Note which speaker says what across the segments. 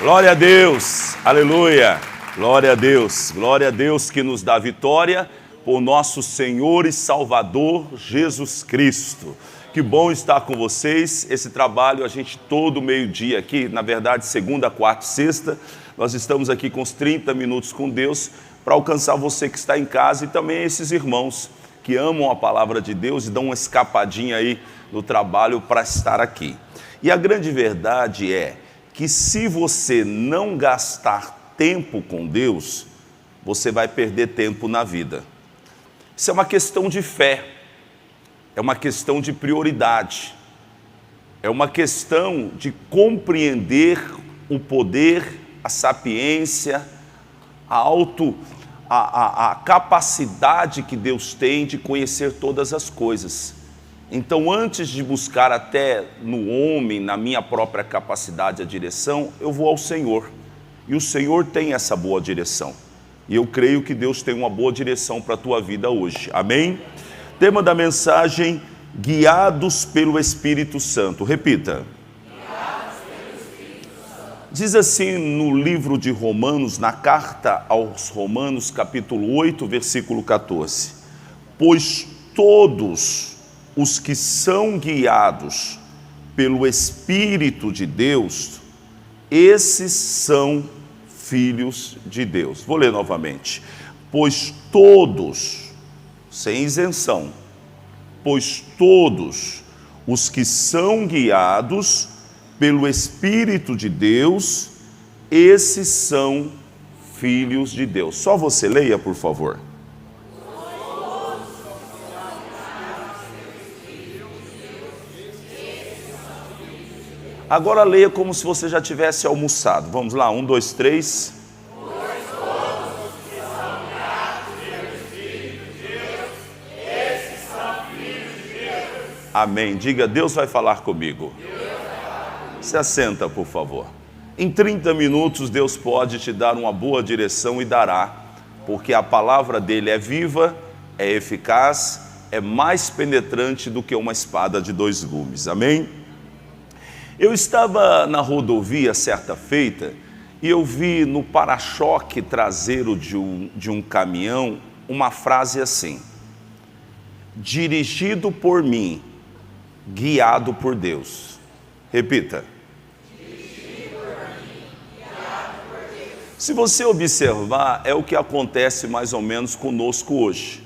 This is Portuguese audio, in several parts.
Speaker 1: Glória a Deus, aleluia, glória a Deus que nos dá vitória por nosso Senhor e Salvador Jesus Cristo. Que bom estar com vocês. Esse trabalho a gente todo meio-dia aqui, na verdade segunda, quarta e sexta, nós estamos aqui com os 30 minutos com Deus para alcançar você que está em casa e também esses irmãos que amam a palavra de Deus e dão uma escapadinha aí no trabalho para estar aqui. E a grande verdade é que se você não gastar tempo com Deus, você vai perder tempo na vida. Isso é uma questão de fé, é uma questão de prioridade, é uma questão de compreender o poder, a sapiência, a capacidade que Deus tem de conhecer todas as coisas. Então, antes de buscar até no homem, na minha própria capacidade, a direção, eu vou ao Senhor. E o Senhor tem essa boa direção. E eu creio que Deus tem uma boa direção para a tua vida hoje. Amém? Tema da mensagem, guiados pelo Espírito Santo. Repita. Guiados pelo Espírito Santo. Diz assim no livro de Romanos, na carta aos Romanos, capítulo 8, versículo 14. Pois todos os que são guiados pelo Espírito de Deus, esses são filhos de Deus. Vou ler novamente. Pois todos, sem isenção, pois todos os que são guiados pelo Espírito de Deus, esses são filhos de Deus. Só você leia, por favor. Agora leia como se você já tivesse almoçado. Vamos lá, 1, 2, 3. Pois todos os que são guiados pelo Espírito de Deus, esses são filhos de Deus. Amém. Diga, Deus vai falar comigo. Se assenta, por favor. Em 30 minutos, Deus pode te dar uma boa direção e dará, porque a palavra dele é viva, é eficaz, é mais penetrante do que uma espada de 2 gumes. Amém? Eu estava na rodovia certa feita e eu vi no para-choque traseiro de um caminhão uma frase assim: dirigido por mim, guiado por Deus. Repita. Dirigido por mim, guiado por Deus. Se você observar, é o que acontece mais ou menos conosco hoje.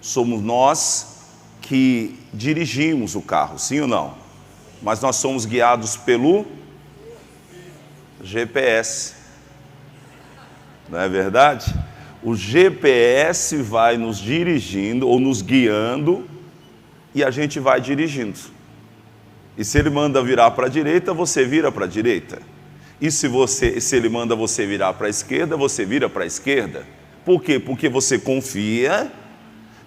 Speaker 1: Somos nós que dirigimos o carro, sim ou não? Mas nós somos guiados pelo GPS, não é verdade? O GPS vai nos dirigindo ou nos guiando e a gente vai dirigindo. E se ele manda virar para a direita, você vira para a direita. E se ele manda você virar para a esquerda, você vira para a esquerda. Por quê? Porque você confia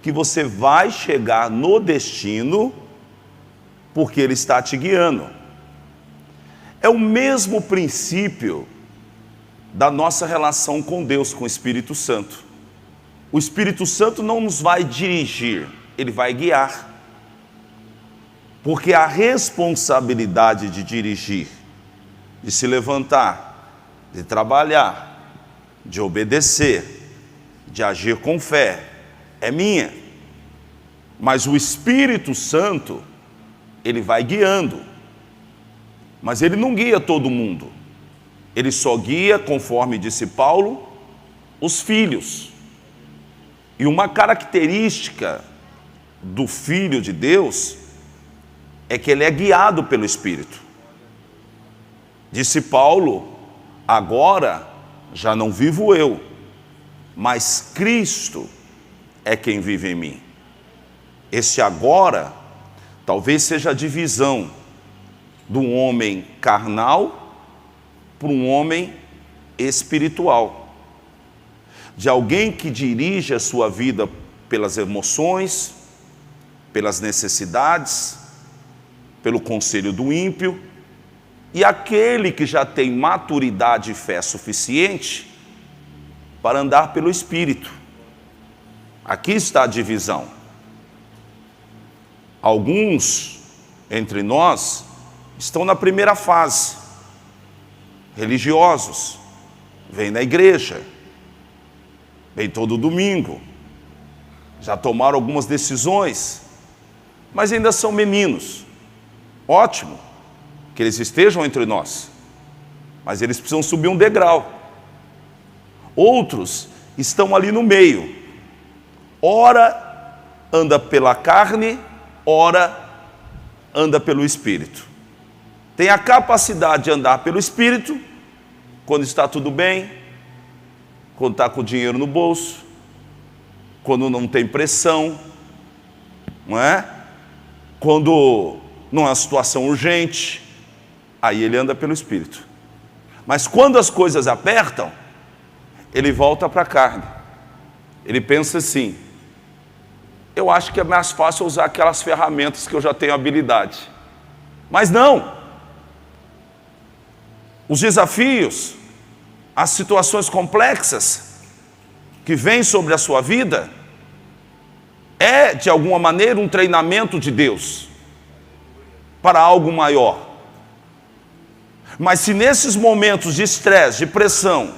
Speaker 1: que você vai chegar no destino porque ele está te guiando. É o mesmo princípio da nossa relação com Deus, com o Espírito Santo. O Espírito Santo não nos vai dirigir, ele vai guiar. Porque a responsabilidade de dirigir, de se levantar, de trabalhar, de obedecer, de agir com fé, é minha. Mas o Espírito Santo, ele vai guiando, mas ele não guia todo mundo, ele só guia, conforme disse Paulo, os filhos. E uma característica do Filho de Deus é que ele é guiado pelo Espírito. Disse Paulo, agora já não vivo eu, mas Cristo é quem vive em mim. Esse agora talvez seja a divisão do homem carnal para um homem espiritual. De alguém que dirige a sua vida pelas emoções, pelas necessidades, pelo conselho do ímpio, e aquele que já tem maturidade e fé suficiente para andar pelo Espírito. Aqui está a divisão. Alguns entre nós estão na primeira fase, religiosos, vêm na igreja, vêm todo domingo, já tomaram algumas decisões, mas ainda são meninos. Ótimo que eles estejam entre nós, mas eles precisam subir um degrau. Outros estão ali no meio, ora anda pela carne, ora anda pelo Espírito. Tem a capacidade de andar pelo Espírito, quando está tudo bem, quando está com o dinheiro no bolso, quando não tem pressão, não é? Quando não é uma situação urgente, aí ele anda pelo Espírito. Mas quando as coisas apertam, ele volta para a carne. Ele pensa assim: eu acho que é mais fácil usar aquelas ferramentas que eu já tenho habilidade. Mas não! Os desafios, as situações complexas que vêm sobre a sua vida, é de alguma maneira um treinamento de Deus para algo maior. Mas se nesses momentos de estresse, de pressão,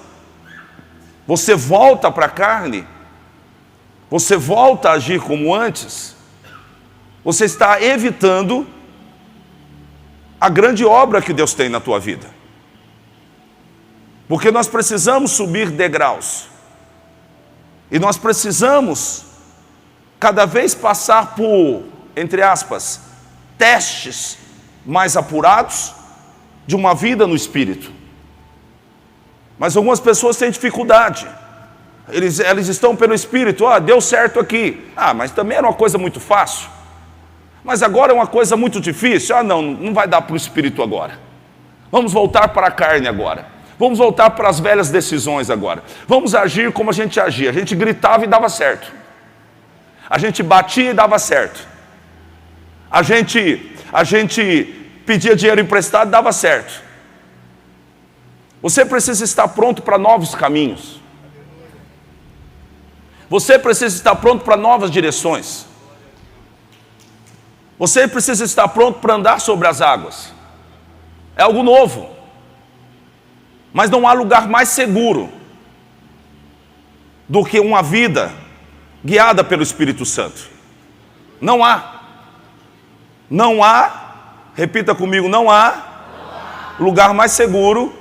Speaker 1: você volta para a carne, você volta a agir como antes, você está evitando a grande obra que Deus tem na tua vida. Porque nós precisamos subir degraus. E nós precisamos cada vez passar por, entre aspas, testes mais apurados de uma vida no Espírito. Mas algumas pessoas têm dificuldade. Eles estão pelo Espírito. Deu certo aqui. Mas também era uma coisa muito fácil. Mas agora é uma coisa muito difícil. Não vai dar para o Espírito agora. Vamos voltar para a carne agora. Vamos voltar para as velhas decisões agora. Vamos agir como a gente agia. A gente gritava e dava certo. A gente batia e dava certo. A gente pedia dinheiro emprestado e dava certo. Você precisa estar pronto para novos caminhos. Você precisa estar pronto para novas direções. Você precisa estar pronto para andar sobre as águas. É algo novo. Mas não há lugar mais seguro do que uma vida guiada pelo Espírito Santo. Não há. Não há, repita comigo, não há lugar mais seguro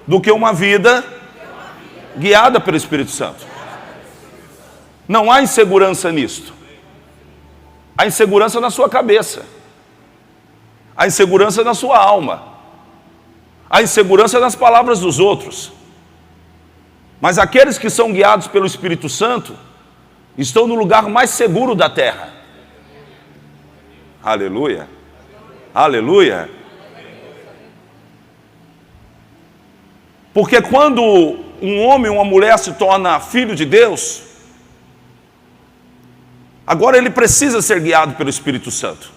Speaker 1: do que uma vida guiada pelo Espírito Santo. Não há insegurança nisto. Há insegurança na sua cabeça. Há insegurança na sua alma. Há insegurança nas palavras dos outros. Mas aqueles que são guiados pelo Espírito Santo estão no lugar mais seguro da terra. Aleluia. Aleluia. Porque quando um homem ou uma mulher se torna filho de Deus, agora ele precisa ser guiado pelo Espírito Santo.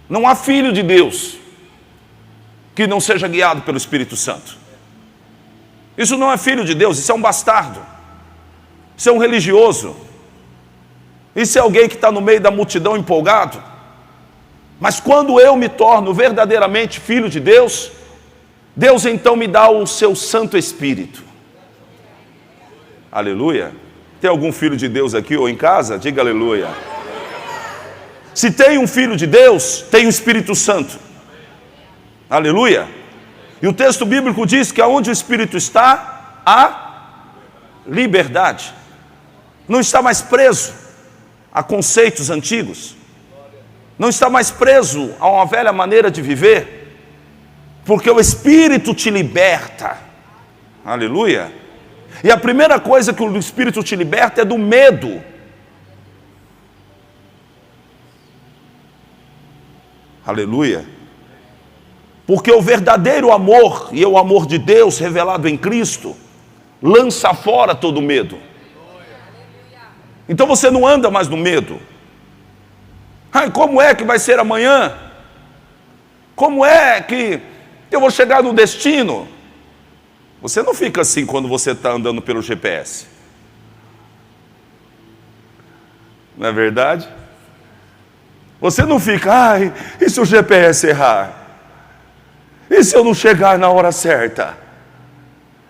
Speaker 1: Não há filho de Deus que não seja guiado pelo Espírito Santo. Isso não é filho de Deus, isso é um bastardo. Isso é um religioso. Isso é alguém que está no meio da multidão empolgado. Mas quando eu me torno verdadeiramente filho de Deus, Deus então me dá o seu Santo Espírito. Aleluia. Tem algum filho de Deus aqui ou em casa? Diga aleluia. Se tem um filho de Deus, tem o Espírito Santo. Aleluia. E o texto bíblico diz que aonde o Espírito está, há liberdade. Não está mais preso a conceitos antigos. Não está mais preso a uma velha maneira de viver. Porque o Espírito te liberta. Aleluia. E a primeira coisa que o Espírito te liberta é do medo. Aleluia. Porque o verdadeiro amor, e é o amor de Deus revelado em Cristo, lança fora todo medo. Então você não anda mais no medo. Como é que vai ser amanhã? Como é que eu vou chegar no destino? Você não fica assim quando você está andando pelo GPS. Não é verdade? Você não fica, e se o GPS errar? E se eu não chegar na hora certa?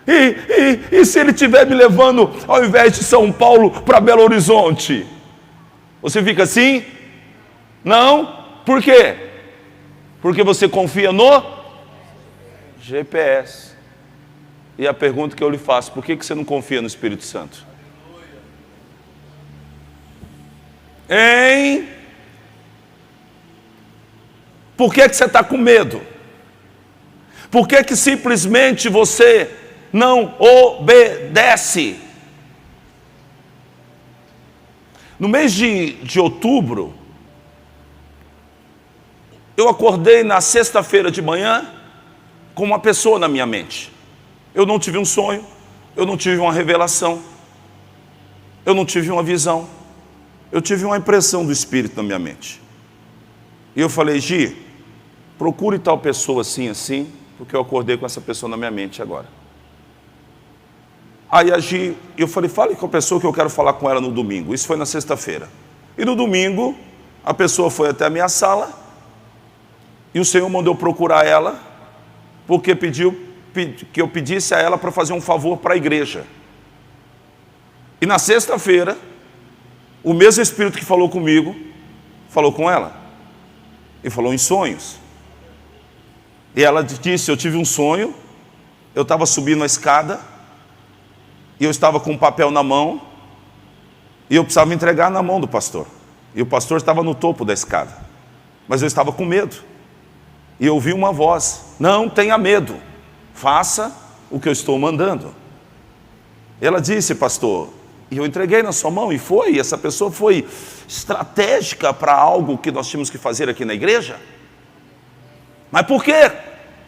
Speaker 1: E se ele estiver me levando, ao invés de São Paulo, para Belo Horizonte? Você fica assim? Não? Por quê? Porque você confia no GPS. E a pergunta que eu lhe faço: por que você não confia no Espírito Santo? Hein? Por que você está com medo? Por que simplesmente você não obedece? No mês de outubro, eu acordei na sexta-feira de manhã com uma pessoa na minha mente. Eu não tive um sonho, eu não tive uma revelação, eu não tive uma visão, eu tive uma impressão do Espírito na minha mente. E eu falei: Gi, procure tal pessoa assim, assim, porque eu acordei com essa pessoa na minha mente agora. Aí a Gi, eu falei: fale com a pessoa que eu quero falar com ela no domingo. Isso foi na sexta-feira. E no domingo, a pessoa foi até a minha sala, e o Senhor mandou procurar ela, porque pediu que eu pedisse a ela para fazer um favor para a igreja. E na sexta-feira, o mesmo Espírito que falou comigo, falou com ela. E falou em sonhos. E ela disse: eu tive um sonho, eu estava subindo a escada, e eu estava com um papel na mão, e eu precisava entregar na mão do pastor. E o pastor estava no topo da escada. Mas eu estava com medo. E eu ouvi uma voz: não tenha medo, faça o que eu estou mandando. Ela disse: pastor, e eu entreguei na sua mão, e essa pessoa foi estratégica para algo que nós tínhamos que fazer aqui na igreja. Mas por quê?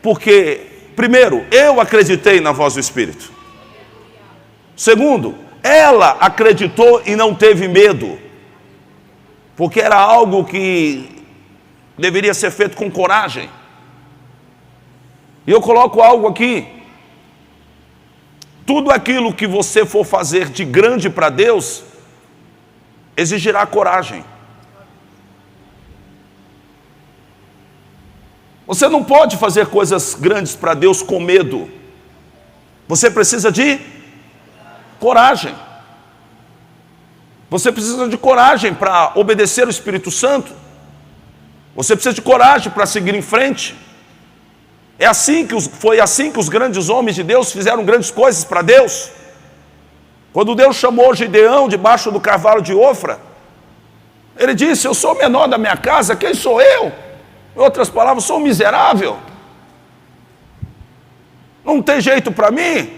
Speaker 1: Porque, primeiro, eu acreditei na voz do Espírito. Segundo, ela acreditou e não teve medo, porque era algo que deveria ser feito com coragem. E eu coloco algo aqui: tudo aquilo que você for fazer de grande para Deus, exigirá coragem. Você não pode fazer coisas grandes para Deus com medo. Você precisa de coragem. Você precisa de coragem para obedecer o Espírito Santo. Você precisa de coragem para seguir em frente. Foi assim que os grandes homens de Deus fizeram grandes coisas para Deus. Quando Deus chamou Gideão debaixo do cavalo de Ofra, ele disse: eu sou o menor da minha casa, quem sou eu? Em outras palavras, sou um miserável. Não tem jeito para mim.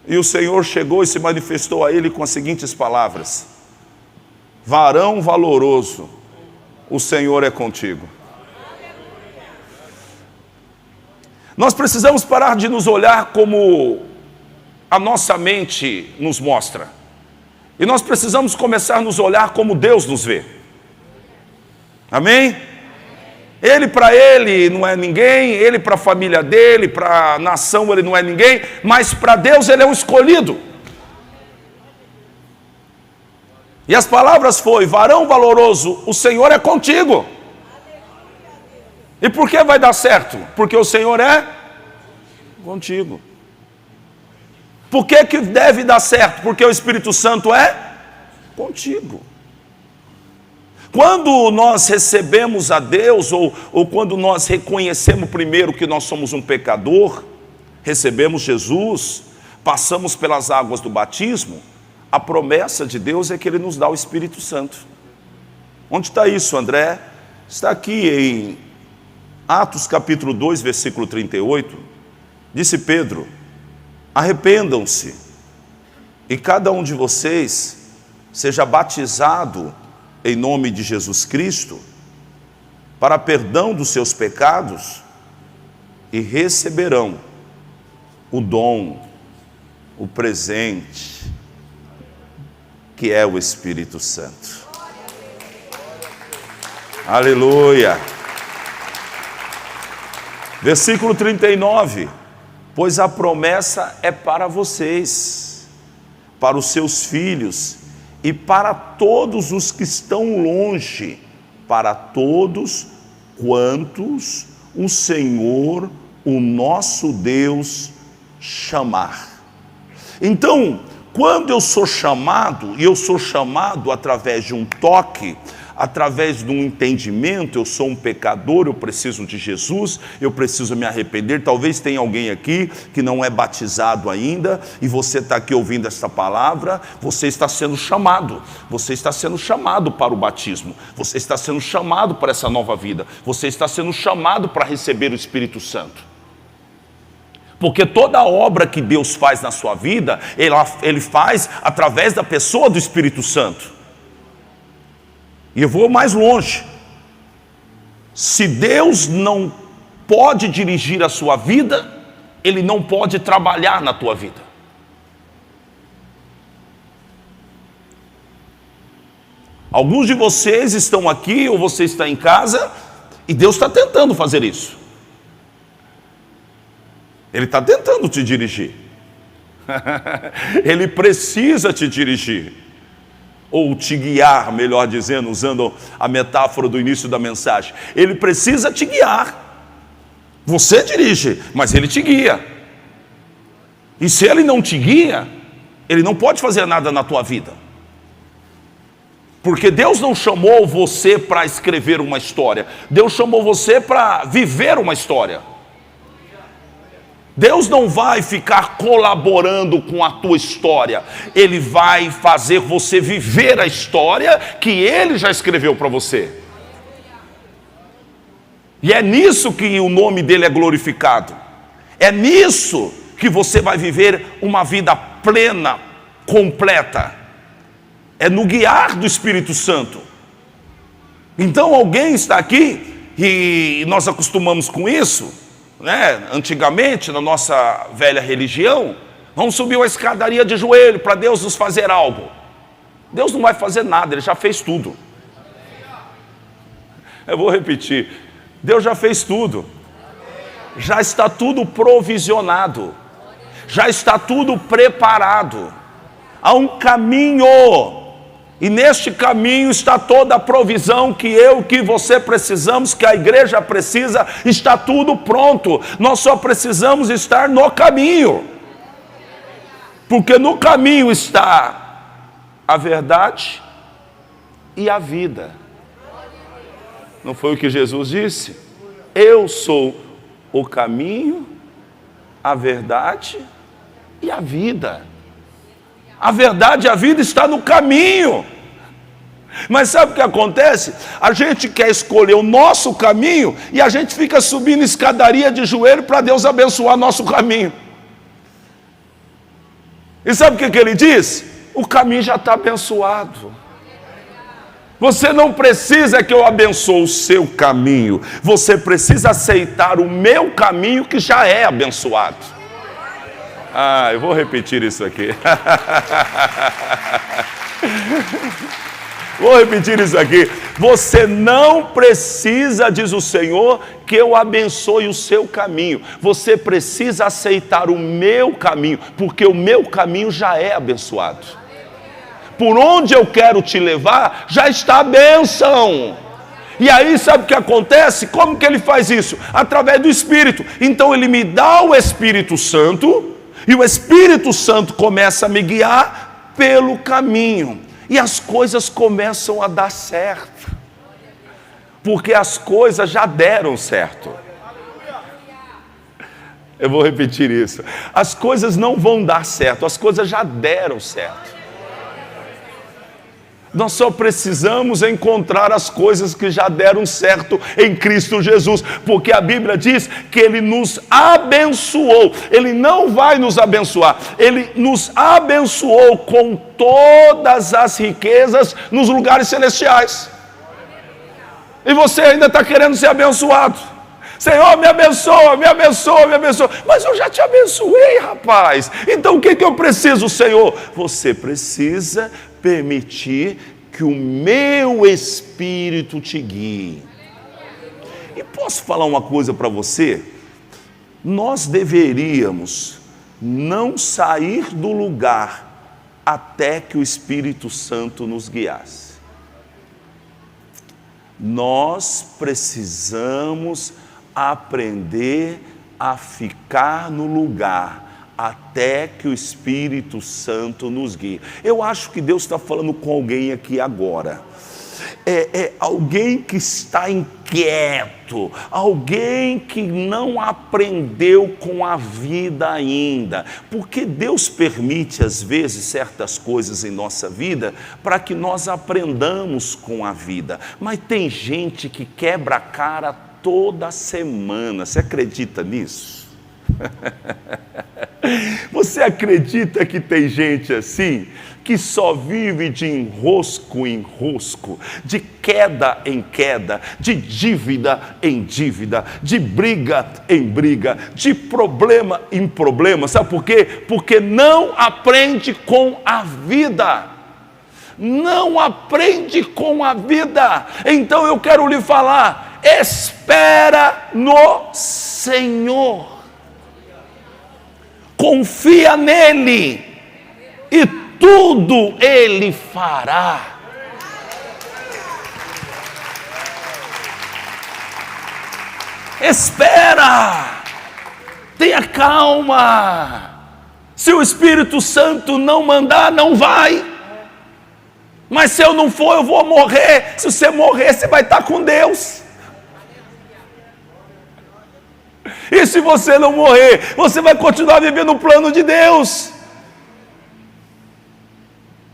Speaker 1: E o Senhor chegou e se manifestou a ele com as seguintes palavras: varão valoroso, o Senhor é contigo. Nós precisamos parar de nos olhar como a nossa mente nos mostra. E nós precisamos começar a nos olhar como Deus nos vê. Amém? Ele para ele não é ninguém, ele para a família dele, para a nação ele não é ninguém, mas para Deus ele é um escolhido. E as palavras foi: varão valoroso, o Senhor é contigo. E por que vai dar certo? Porque o Senhor é contigo. Por que deve dar certo? Porque o Espírito Santo é contigo. Quando nós recebemos a Deus, ou quando nós reconhecemos primeiro que nós somos um pecador, recebemos Jesus, passamos pelas águas do batismo, a promessa de Deus é que Ele nos dá o Espírito Santo. Onde está isso, André? Está aqui em Atos capítulo 2, versículo 38, disse Pedro: arrependam-se e cada um de vocês seja batizado em nome de Jesus Cristo para perdão dos seus pecados e receberão o dom, o presente, que é o Espírito Santo. Aleluia! Versículo 39, pois a promessa é para vocês, para os seus filhos e para todos os que estão longe, para todos quantos o Senhor, o nosso Deus, chamar. Então, quando eu sou chamado, e eu sou chamado através de um toque, através de um entendimento, eu sou um pecador, eu preciso de Jesus, eu preciso me arrepender. Talvez tenha alguém aqui que não é batizado ainda, e você está aqui ouvindo essa palavra, você está sendo chamado para o batismo, você está sendo chamado para essa nova vida, você está sendo chamado para receber o Espírito Santo. Porque toda a obra que Deus faz na sua vida, Ele faz através da pessoa do Espírito Santo. E eu vou mais longe. Se Deus não pode dirigir a sua vida, Ele não pode trabalhar na tua vida. Alguns de vocês estão aqui, ou você está em casa, e Deus está tentando fazer isso. Ele está tentando te dirigir. Ele precisa te dirigir. Ou te guiar, melhor dizendo, usando a metáfora do início da mensagem. Ele precisa te guiar. Você dirige, mas Ele te guia. E se Ele não te guia, Ele não pode fazer nada na tua vida. Porque Deus não chamou você para escrever uma história. Deus chamou você para viver uma história. Deus não vai ficar colaborando com a tua história. Ele vai fazer você viver a história que Ele já escreveu para você. E é nisso que o nome dEle é glorificado. É nisso que você vai viver uma vida plena, completa. É no guiar do Espírito Santo. Então alguém está aqui, e nós acostumamos com isso, né? Antigamente, na nossa velha religião, vamos subir uma escadaria de joelho para Deus nos fazer algo. Deus não vai fazer nada, Ele já fez tudo. Eu vou repetir, Deus já fez tudo. Já está tudo provisionado. Já está tudo preparado. Há um caminho. E neste caminho está toda a provisão que que você precisamos, que a igreja precisa, está tudo pronto. Nós só precisamos estar no caminho. Porque no caminho está a verdade e a vida. Não foi o que Jesus disse? Eu sou o caminho, a verdade e a vida. A verdade e a vida está no caminho. Mas sabe o que acontece? A gente quer escolher o nosso caminho e a gente fica subindo escadaria de joelho para Deus abençoar nosso caminho. E sabe o que Ele diz? O caminho já está abençoado. Você não precisa que eu abençoe o seu caminho. Você precisa aceitar o meu caminho que já é abençoado. Eu vou repetir isso aqui. Vou repetir isso aqui. Você não precisa, diz o Senhor, que eu abençoe o seu caminho. Você precisa aceitar o meu caminho, porque o meu caminho já é abençoado. Por onde eu quero te levar, já está a bênção. E aí sabe o que acontece? Como que Ele faz isso? Através do Espírito. Então Ele me dá o Espírito Santo, e o Espírito Santo começa a me guiar pelo caminho. E as coisas começam a dar certo. Porque as coisas já deram certo. Eu vou repetir isso. As coisas não vão dar certo, as coisas já deram certo. Nós só precisamos encontrar as coisas que já deram certo em Cristo Jesus, porque a Bíblia diz que Ele nos abençoou. Ele não vai nos abençoar, Ele nos abençoou com todas as riquezas nos lugares celestiais. E você ainda está querendo ser abençoado. Senhor, me abençoa, me abençoa, me abençoa. Mas eu já te abençoei, rapaz. Então o que eu preciso, Senhor? Você precisa permitir que o meu Espírito te guie. E posso falar uma coisa para você? Nós deveríamos não sair do lugar até que o Espírito Santo nos guiasse. Nós precisamos aprender a ficar no lugar até que o Espírito Santo nos guie. Eu acho que Deus está falando com alguém aqui agora. Alguém que está inquieto, alguém que não aprendeu com a vida ainda, porque Deus permite às vezes certas coisas em nossa vida para que nós aprendamos com a vida, mas tem gente que quebra a cara toda semana. Você acredita nisso? Você acredita que tem gente assim, que só vive de enrosco em enrosco, de queda em queda, de dívida em dívida, de briga em briga, de problema em problema? Sabe por quê? Porque não aprende com a vida. Não aprende com a vida. Então eu quero lhe falar: espera no Senhor. Confia nele e tudo ele fará. Espera, tenha calma. Se o Espírito Santo não mandar, não vai. Mas se eu não for, eu vou morrer. Se você morrer, você vai estar com Deus. E se você não morrer, você vai continuar vivendo o plano de Deus.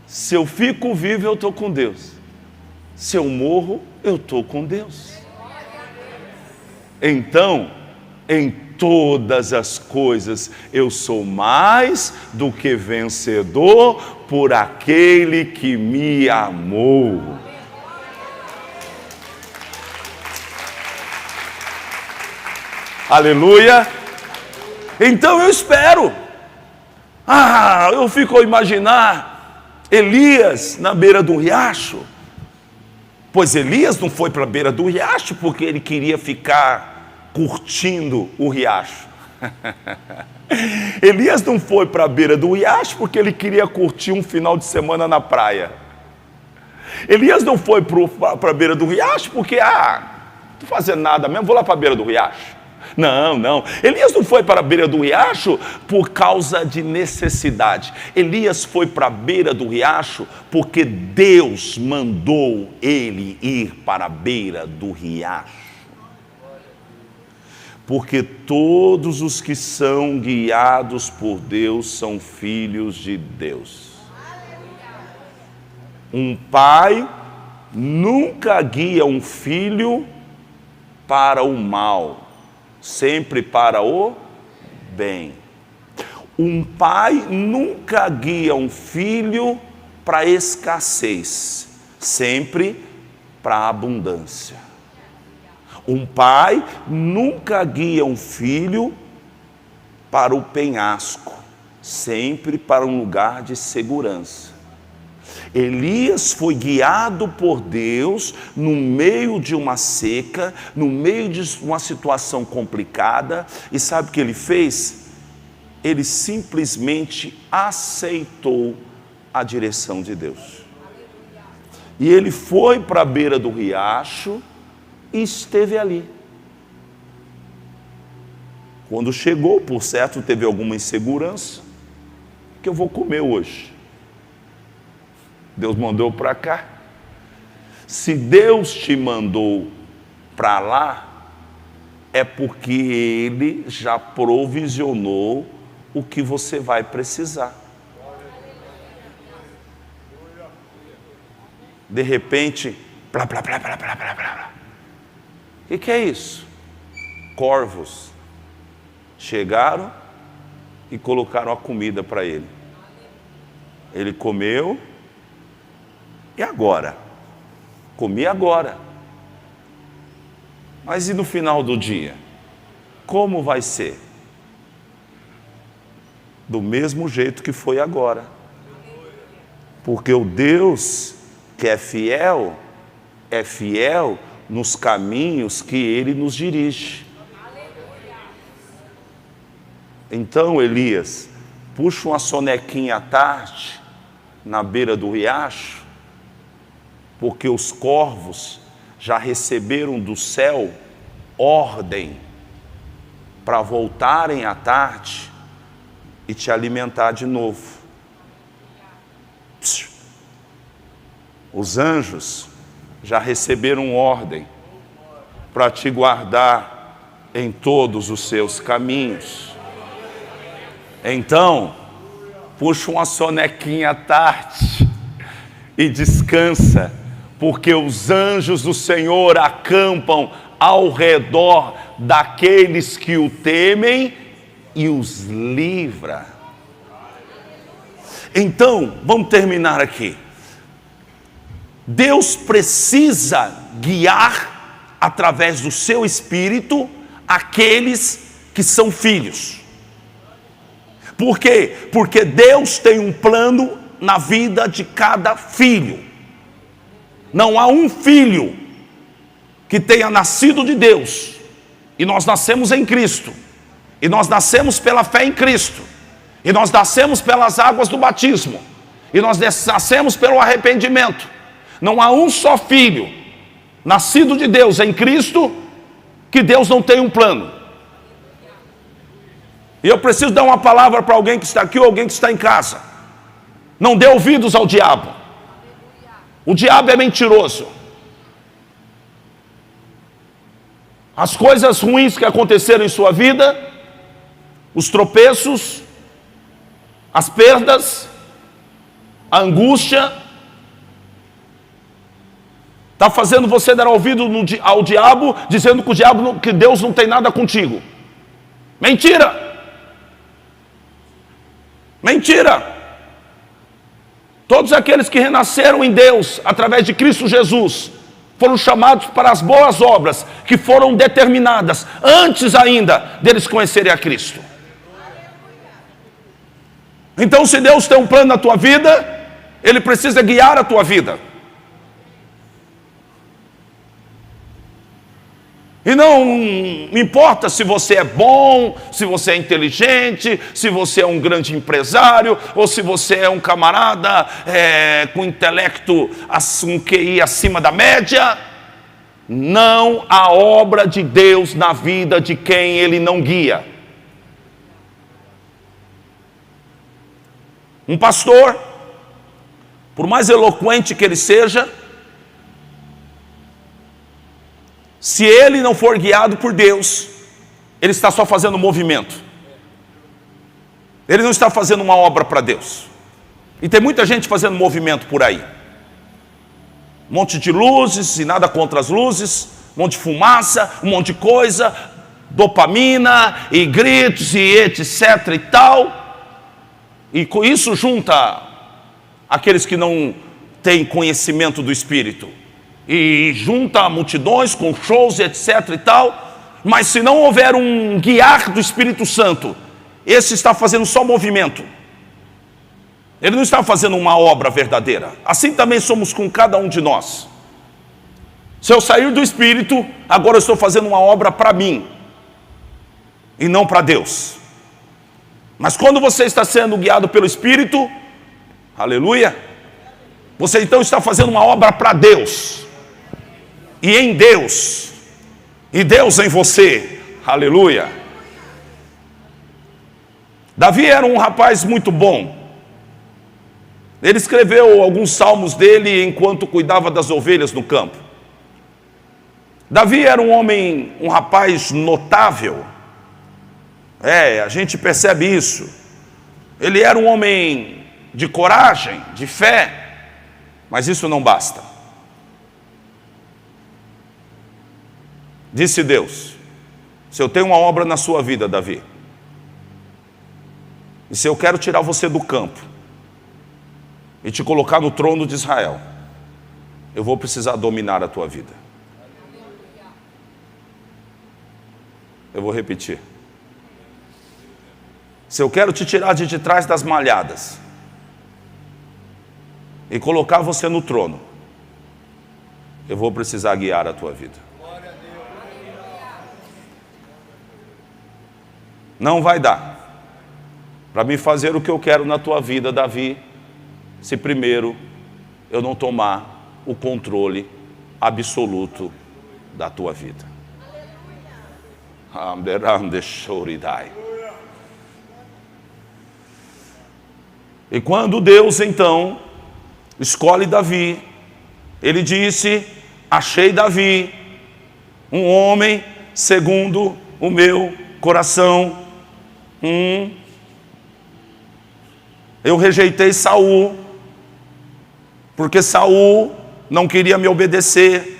Speaker 1: Se eu fico vivo, eu estou com Deus. Se eu morro, eu estou com Deus. Então, em todas as coisas, eu sou mais do que vencedor por aquele que me amou. Aleluia. Então eu espero. Eu fico a imaginar Elias na beira do riacho. Pois Elias não foi para a beira do riacho porque ele queria ficar curtindo o riacho. Elias não foi para a beira do riacho porque ele queria curtir um final de semana na praia. Elias não foi para a beira do riacho porque, não estou fazendo nada mesmo, vou lá para a beira do riacho. Não. Elias não foi para a beira do riacho por causa de necessidade. Elias foi para a beira do riacho porque Deus mandou ele ir para a beira do riacho. Porque todos os que são guiados por Deus são filhos de Deus. Um pai nunca guia um filho para o mal, sempre para o bem. Um pai nunca guia um filho para a escassez, sempre para a abundância. Um pai nunca guia um filho para o penhasco, sempre para um lugar de segurança. Elias foi guiado por Deus no meio de uma seca, no meio de uma situação complicada, e sabe o que ele fez? Ele simplesmente aceitou a direção de Deus. E ele foi para a beira do riacho e esteve ali. Quando chegou, por certo, teve alguma insegurança. O que eu vou comer hoje? Deus mandou para cá. Se Deus te mandou para lá, é porque Ele já provisionou o que você vai precisar. De repente, blá, blá, blá, blá, blá, blá, blá. O que é isso? Corvos chegaram e colocaram a comida para ele. Ele comeu. E agora? Comi agora. Mas e no final do dia? Como vai ser? Do mesmo jeito que foi agora. Porque o Deus que é fiel nos caminhos que Ele nos dirige. Então, Elias, puxa uma sonequinha à tarde, na beira do riacho, porque os corvos já receberam do céu ordem para voltarem à tarde e te alimentar de novo. Os anjos já receberam ordem para te guardar em todos os seus caminhos. Então, puxa uma sonequinha à tarde e descansa, porque os anjos do Senhor acampam ao redor daqueles que o temem e os livra. Então, vamos terminar aqui. Deus precisa guiar através do seu Espírito aqueles que são filhos. Por quê? Porque Deus tem um plano na vida de cada filho. Não há um filho que tenha nascido de Deus, e nós nascemos em Cristo, e nós nascemos pela fé em Cristo, e nós nascemos pelas águas do batismo, e nós nascemos pelo arrependimento. Não há um só filho nascido de Deus em Cristo que Deus não tem um plano. E eu preciso dar uma palavra para alguém que está aqui ou alguém que está em casa. Não dê ouvidos ao diabo. O diabo é mentiroso. As coisas ruins que aconteceram em sua vida, os tropeços, as perdas, a angústia, está fazendo você dar ouvido ao diabo, dizendo que que Deus não tem nada contigo. Mentira! Mentira! Todos aqueles que renasceram em Deus, através de Cristo Jesus, foram chamados para as boas obras, que foram determinadas, antes ainda deles conhecerem a Cristo. Então, se Deus tem um plano na tua vida, Ele precisa guiar a tua vida. E não importa se você é bom, se você é inteligente, se você é um grande empresário, ou se você é um camarada com intelecto, um QI acima da média. Não há obra de Deus na vida de quem Ele não guia. Um pastor, por mais eloquente que ele seja, se ele não for guiado por Deus, ele está só fazendo movimento. Ele não está fazendo uma obra para Deus. E tem muita gente fazendo movimento por aí. Um monte de luzes e nada contra as luzes, um monte de fumaça, um monte de coisa, dopamina e gritos e etc e tal. E com isso junta aqueles que não têm conhecimento do Espírito. E junta multidões com shows, etc e tal, mas se não houver um guiar do Espírito Santo, esse está fazendo só movimento. Ele não está fazendo uma obra verdadeira. Assim também somos com cada um de nós. Se eu sair do Espírito, agora eu estou fazendo uma obra para mim, e não para Deus. Mas quando você está sendo guiado pelo Espírito, aleluia, você então está fazendo uma obra para Deus. E em Deus, e Deus em você, aleluia. Davi era um rapaz muito bom. Ele escreveu alguns salmos dele enquanto cuidava das ovelhas no campo. Davi era um homem, um rapaz notável. A gente percebe isso. Ele era um homem de coragem, de fé, mas isso não basta. Disse Deus: se eu tenho uma obra na sua vida, Davi, e se eu quero tirar você do campo e te colocar no trono de Israel, eu vou precisar dominar a tua vida. Eu vou repetir. Se eu quero te tirar de trás das malhadas e colocar você no trono, eu vou precisar guiar a tua vida. Não vai dar para me fazer o que eu quero na tua vida, Davi, se primeiro eu não tomar o controle absoluto da tua vida. E quando Deus então escolhe Davi, ele disse: achei Davi, um homem segundo o meu coração. Eu rejeitei Saul, porque Saul não queria me obedecer.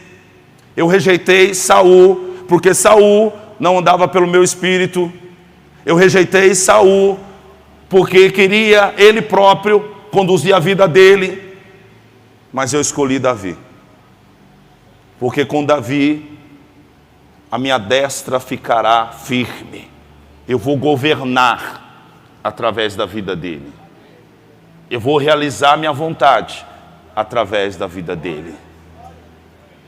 Speaker 1: Eu rejeitei Saul, porque Saul não andava pelo meu espírito. Eu rejeitei Saul, porque queria ele próprio conduzir a vida dele. Mas eu escolhi Davi, porque com Davi a minha destra ficará firme. Eu vou governar através da vida dele. Eu vou realizar minha vontade através da vida dele.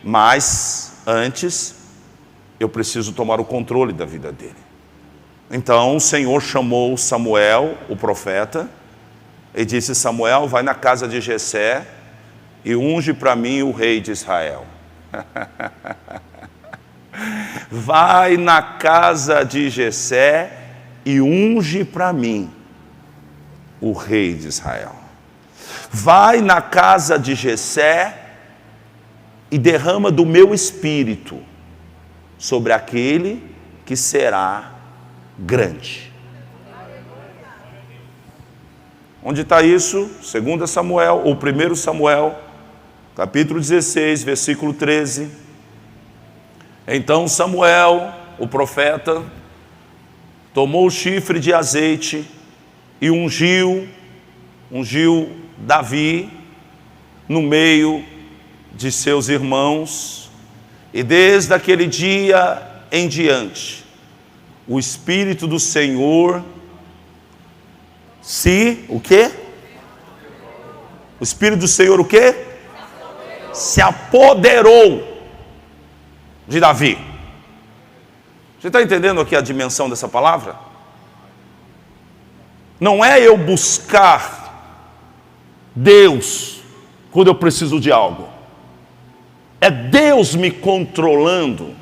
Speaker 1: Mas antes eu preciso tomar o controle da vida dele. Então o Senhor chamou Samuel, o profeta, e disse: Samuel, vai na casa de Jessé e unge para mim o rei de Israel. Vai na casa de Jessé e unge para mim o rei de Israel. Vai na casa de Jessé e derrama do meu espírito sobre aquele que será grande. Onde está isso? 2 Samuel, ou 1 Samuel, capítulo 16, versículo 13. Então Samuel, o profeta, tomou o chifre de azeite e ungiu Davi no meio de seus irmãos. E desde aquele dia em diante, o Espírito do Senhor o quê? O Espírito do Senhor o quê? Se apoderou de Davi. Você está entendendo aqui a dimensão dessa palavra? Não é eu buscar Deus quando eu preciso de algo. É Deus me controlando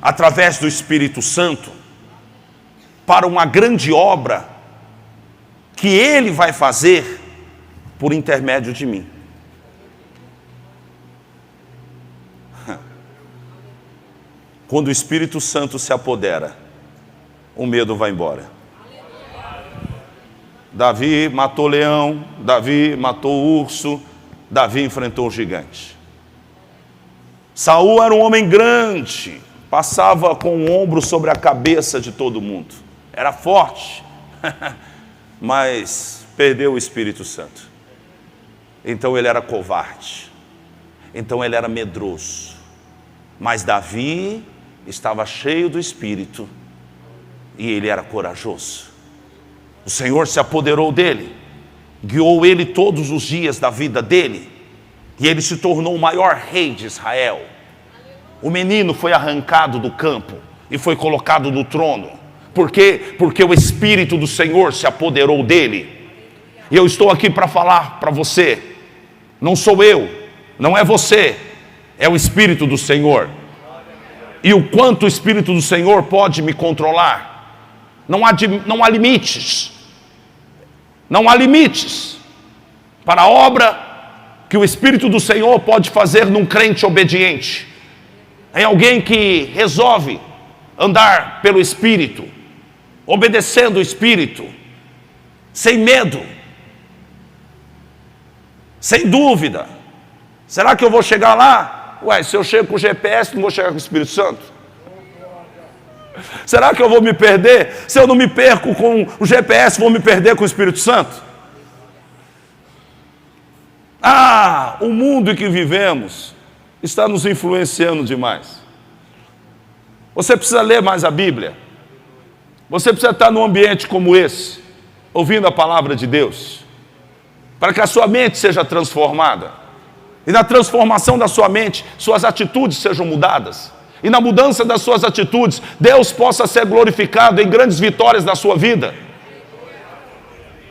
Speaker 1: através do Espírito Santo para uma grande obra que Ele vai fazer por intermédio de mim. Quando o Espírito Santo se apodera, o medo vai embora. Davi matou leão, Davi matou urso, Davi enfrentou o gigante. Saul era um homem grande, passava com o ombro sobre a cabeça de todo mundo. Era forte, mas perdeu o Espírito Santo. Então ele era covarde, então ele era medroso. Mas Davi estava cheio do Espírito e ele era corajoso. O Senhor se apoderou dele, guiou ele todos os dias da vida dele, e ele se tornou o maior rei de Israel. O menino foi arrancado do campo e foi colocado no trono. Por quê? Porque o Espírito do Senhor se apoderou dele. E eu estou aqui para falar para você, não sou eu, não é você, é o Espírito do Senhor. E o quanto o Espírito do Senhor pode me controlar. Não há limites. Não há limites para a obra que o Espírito do Senhor pode fazer num crente obediente. É alguém que resolve andar pelo Espírito, obedecendo o Espírito, sem medo, sem dúvida. Será que eu vou chegar lá? Ué, se eu chego com o GPS, não vou chegar com o Espírito Santo? Será que eu vou me perder? Se eu não me perco com o GPS, vou me perder com o Espírito Santo? O mundo em que vivemos está nos influenciando demais. Você precisa ler mais a Bíblia. Você precisa estar num ambiente como esse, ouvindo a palavra de Deus, para que a sua mente seja transformada. E na transformação da sua mente, suas atitudes sejam mudadas. E na mudança das suas atitudes, Deus possa ser glorificado em grandes vitórias da sua vida.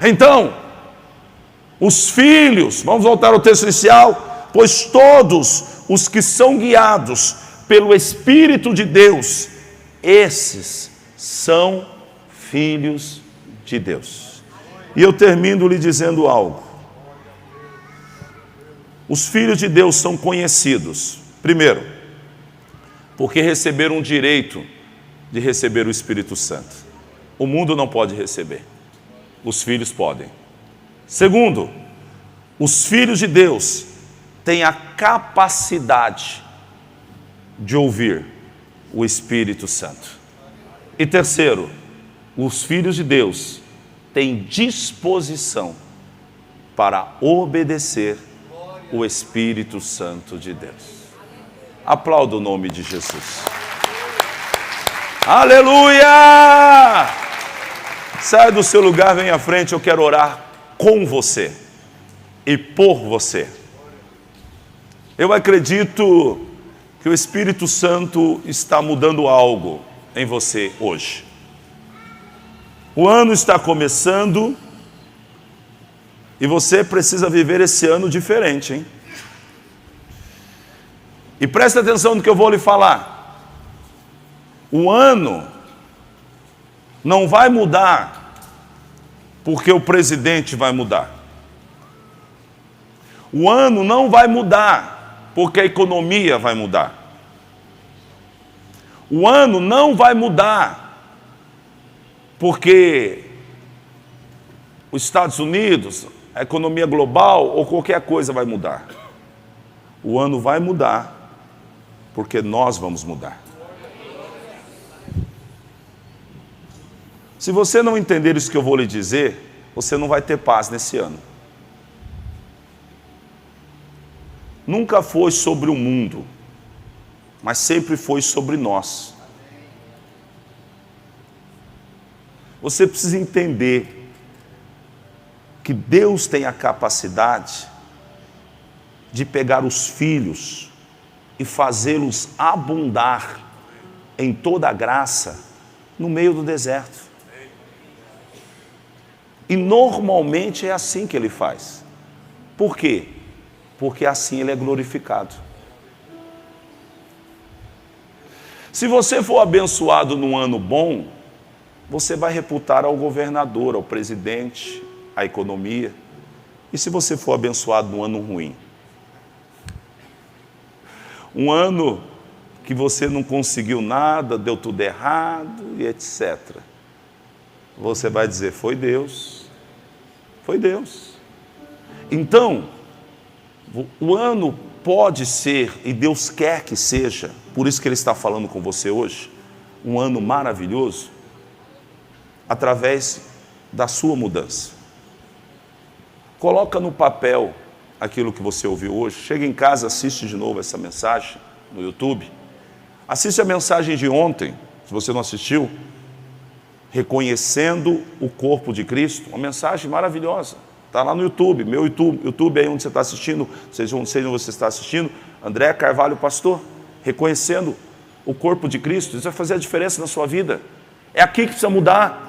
Speaker 1: Então, os filhos, vamos voltar ao texto inicial, pois todos os que são guiados pelo Espírito de Deus, esses são filhos de Deus. E eu termino lhe dizendo algo. Os filhos de Deus são conhecidos, primeiro, porque receberam o direito de receber o Espírito Santo. O mundo não pode receber, os filhos podem. Segundo, os filhos de Deus têm a capacidade de ouvir o Espírito Santo. E terceiro, os filhos de Deus têm disposição para obedecer o Espírito Santo de Deus. Aplauda o nome de Jesus. Aleluia! Saia do seu lugar, venha à frente, eu quero orar com você e por você. Eu acredito que o Espírito Santo está mudando algo em você hoje. O ano está começando e você precisa viver esse ano diferente, hein? E presta atenção no que eu vou lhe falar. O ano não vai mudar porque o presidente vai mudar. O ano não vai mudar porque a economia vai mudar. O ano não vai mudar porque os Estados Unidos, a economia global ou qualquer coisa vai mudar. O ano vai mudar porque nós vamos mudar. Se você não entender isso que eu vou lhe dizer, você não vai ter paz nesse ano. Nunca foi sobre o mundo, mas sempre foi sobre nós. Você precisa entender que Deus tem a capacidade de pegar os filhos e fazê-los abundar em toda a graça no meio do deserto. E normalmente é assim que Ele faz. Por quê? Porque assim Ele é glorificado. Se você for abençoado num ano bom, você vai reputar ao governador, ao presidente, à economia. E se você for abençoado num ano ruim? Um ano que você não conseguiu nada, deu tudo errado e etc. Você vai dizer, foi Deus. Foi Deus. Então, o ano pode ser, e Deus quer que seja, por isso que Ele está falando com você hoje, um ano maravilhoso, através da sua mudança. Coloca no papel aquilo que você ouviu hoje. Chega em casa, assiste de novo essa mensagem no YouTube. Assiste a mensagem de ontem, se você não assistiu, reconhecendo o corpo de Cristo. Uma mensagem maravilhosa. Está lá no YouTube, meu YouTube aí onde você está assistindo, seja onde você está assistindo, André Carvalho Pastor, reconhecendo o corpo de Cristo. Isso vai fazer a diferença na sua vida. É aqui que precisa mudar.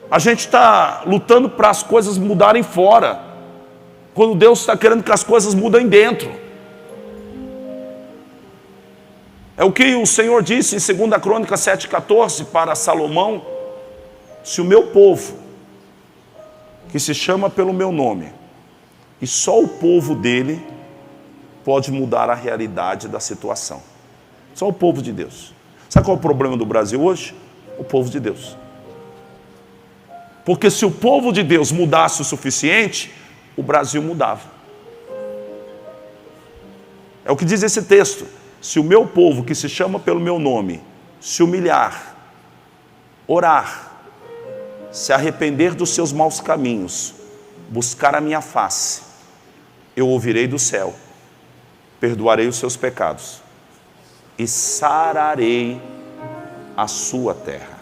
Speaker 1: A gente está lutando para as coisas mudarem fora, quando Deus está querendo que as coisas mudem dentro. É o que o Senhor disse em 2 Crônicas 7,14 para Salomão: se o meu povo, que se chama pelo meu nome, e só o povo dele pode mudar a realidade da situação. Só o povo de Deus. Sabe qual é o problema do Brasil hoje? O povo de Deus. Porque se o povo de Deus mudasse o suficiente, o Brasil mudava. É o que diz esse texto. Se o meu povo, que se chama pelo meu nome, se humilhar, orar, se arrepender dos seus maus caminhos, buscar a minha face, eu ouvirei do céu, perdoarei os seus pecados e sararei a sua terra.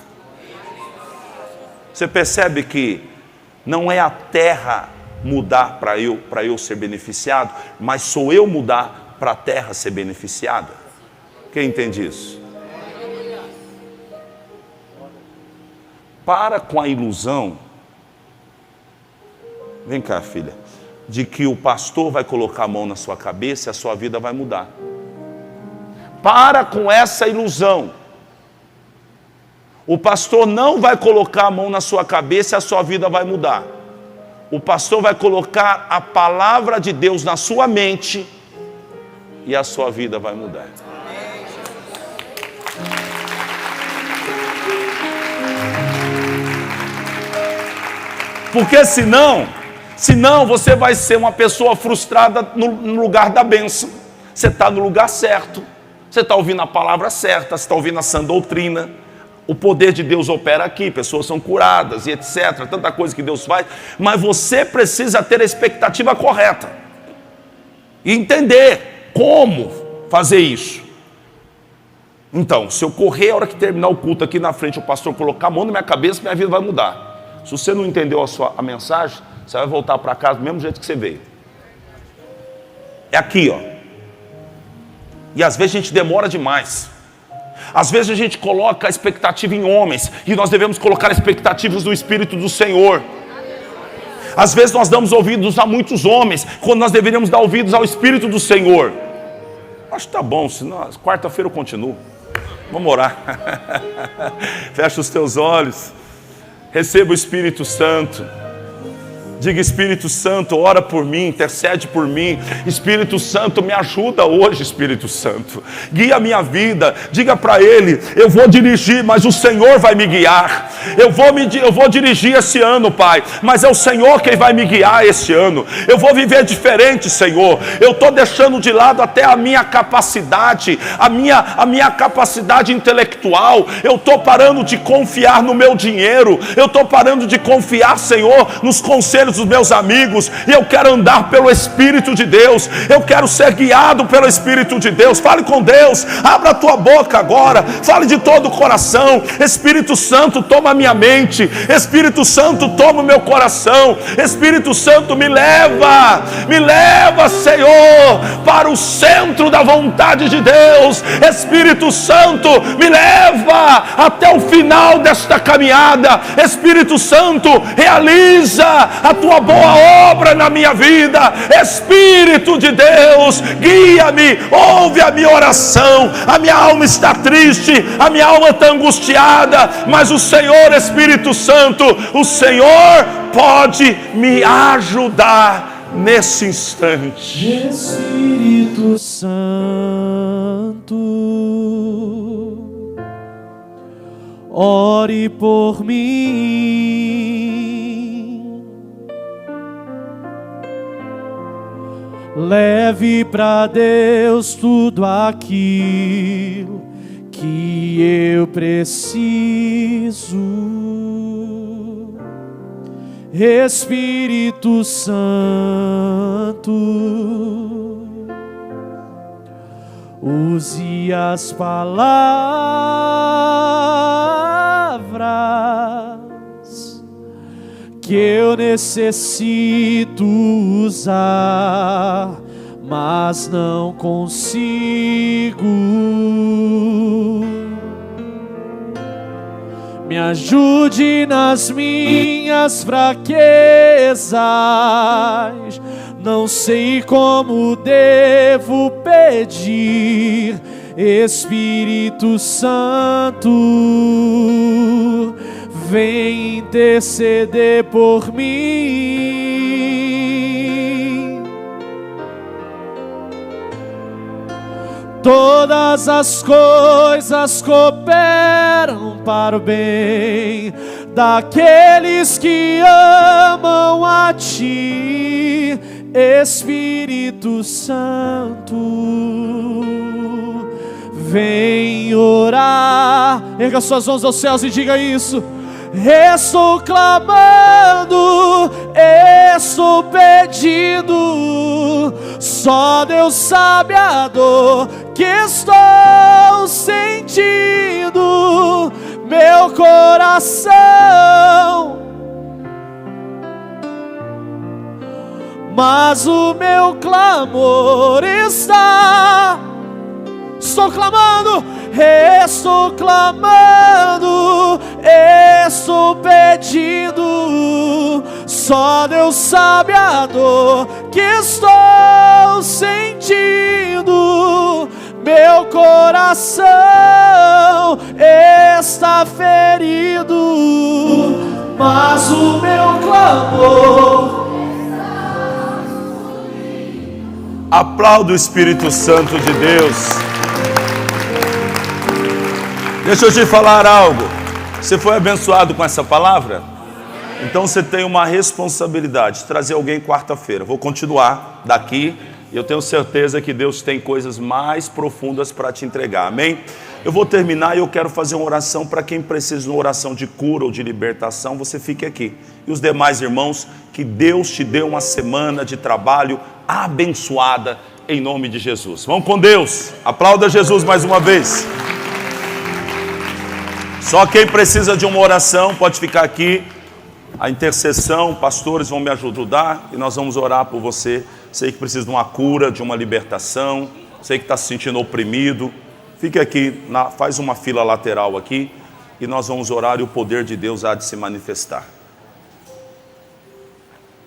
Speaker 1: Você percebe que não é a terra mudar para eu ser beneficiado, mas sou eu mudar para a terra ser beneficiada? Quem entende isso? Para com a ilusão, vem cá, filha, de que o pastor vai colocar a mão na sua cabeça e a sua vida vai mudar. Para com essa ilusão. O pastor não vai colocar a mão na sua cabeça e a sua vida vai mudar. O pastor vai colocar a palavra de Deus na sua mente e a sua vida vai mudar. Porque senão você vai ser uma pessoa frustrada no lugar da bênção. Você está no lugar certo, você está ouvindo a palavra certa, você está ouvindo a sã doutrina. O poder de Deus opera aqui, pessoas são curadas e etc. Tanta coisa que Deus faz, mas você precisa ter a expectativa correta e entender como fazer isso. Então, se eu correr a hora que terminar o culto aqui na frente, o pastor colocar a mão na minha cabeça, minha vida vai mudar. Se você não entendeu a mensagem, você vai voltar para casa do mesmo jeito que você veio. É aqui, ó. E às vezes a gente demora demais. Às vezes a gente coloca a expectativa em homens, e nós devemos colocar expectativas no Espírito do Senhor. Às vezes nós damos ouvidos a muitos homens, quando nós deveríamos dar ouvidos ao Espírito do Senhor. Acho que tá bom, senão quarta-feira eu continuo. Vamos orar. Fecha os teus olhos. Receba o Espírito Santo. Diga: Espírito Santo, ora por mim, intercede por mim. Espírito Santo, me ajuda hoje, Espírito Santo. Guia a minha vida. Diga para Ele: eu vou dirigir, mas o Senhor vai me guiar. Eu vou dirigir esse ano, Pai, mas é o Senhor quem vai me guiar esse ano. Eu vou viver diferente, Senhor. Eu estou deixando de lado até a minha capacidade, a minha capacidade intelectual. Eu estou parando de confiar no meu dinheiro. Eu estou parando de confiar, Senhor, nos conselhos dos meus amigos, e eu quero andar pelo Espírito de Deus. Eu quero ser guiado pelo Espírito de Deus. Fale com Deus, abra a tua boca agora, fale de todo o coração. Espírito Santo, toma a minha mente. Espírito Santo, toma o meu coração. Espírito Santo, me leva, Senhor, para o centro da vontade de Deus. Espírito Santo, me leva até o final desta caminhada. Espírito Santo, realiza a tua boa obra na minha vida. Espírito de Deus, guia-me, ouve a minha oração. A minha alma está triste, a minha alma está angustiada, mas o Senhor, Espírito Santo, o Senhor pode me ajudar nesse instante.
Speaker 2: Espírito Santo, ore por mim. Leve para Deus tudo aquilo que eu preciso. Espírito Santo, use as palavras que eu necessito usar, mas não consigo. Me ajude nas minhas fraquezas. Não sei como devo pedir. Espírito Santo, vem interceder por mim. Todas as coisas cooperam para o bem daqueles que amam a Ti, Espírito Santo. Vem orar. Erga suas mãos aos céus e diga isso. Estou clamando, estou pedindo. Só Deus sabe a dor que estou sentindo. Meu coração, mas o meu clamor está. Estou clamando, estou pedindo. Só Deus sabe a dor que estou sentindo. Meu coração está ferido, mas o meu clamor.
Speaker 1: Aplauda o Espírito Santo de Deus. Deixa eu te falar algo. Você foi abençoado com essa palavra? Então você tem uma responsabilidade de trazer alguém quarta-feira. Vou continuar daqui e eu tenho certeza que Deus tem coisas mais profundas para te entregar, amém? Eu vou terminar e eu quero fazer uma oração para quem precisa de uma oração de cura ou de libertação. Você fique aqui. E os demais irmãos, que Deus te dê uma semana de trabalho abençoada em nome de Jesus. Vamos com Deus. Aplauda Jesus mais uma vez. Só quem precisa de uma oração pode ficar aqui. A intercessão, pastores vão me ajudar e nós vamos orar por você. Sei que precisa de uma cura, de uma libertação. Sei que está se sentindo oprimido. Fique aqui, faz uma fila lateral aqui e nós vamos orar e o poder de Deus há de se manifestar.